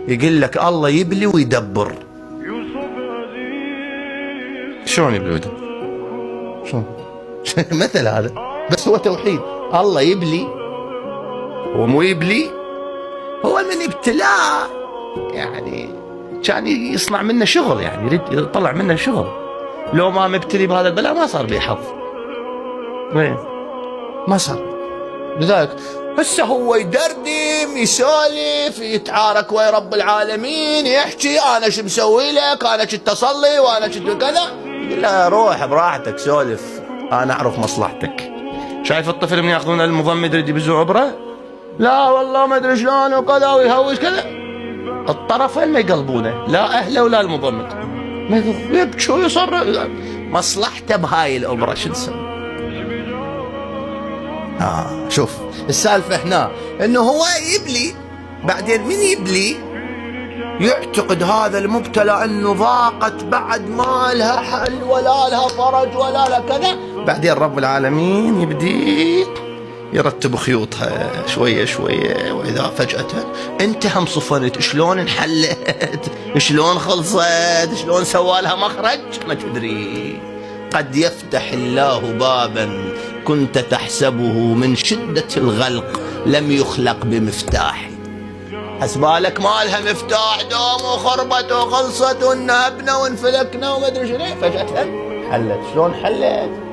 يقول لك الله يبلي ويدبر. شلون يبلي ويدبر؟ شلون؟ مثل هذا، بس هو توحيد. الله يبلي، هو مو يبلي، هو من ابتلاء يعني كان يصنع منه شغل، يعني يريد يطلع منه شغل. لو ما مبتلي بهذا البلاء ما صار بيه حظ، ما صار. لذلك هسه هو يدردم يسولف يتعارك ويا رب العالمين، يحكي انا شو مسوي لك، انا كنت اصلي وانا كنت كذا. يقول له روح براحتك سولف، انا اعرف مصلحتك. شايف الطفل من ياخذون المضمد يريد يبزوا عبره، لا والله ما ادري شلون وكذا ويهوش كذا، الطرفين ما يقلبونه، لا اهله ولا المضمد، ما يبكي ويصر مصلحته بهاي الامره. شو نسوي؟ شوف السالفة هنا انه هو يبلي، بعدين من يبلي يعتقد هذا المبتلى انه ضاقت بعد ما لها حل ولا لها فرج ولا لها كذا، بعدين رب العالمين يبدي يرتب خيوطها شوية شوية، واذا فجأة انت هم صفنت شلون انحلت، شلون خلصت، شلون سوالها مخرج ما تدري. قد يفتح الله بابا كنت تحسبه من شدة الغلق لم يخلق بمفتاح، حسبالك ما لها مفتاح، دوم وخربت وخلصت ونهبنا وانفلكنا وما ادري شنو، فجأة حلت. شلون حلت؟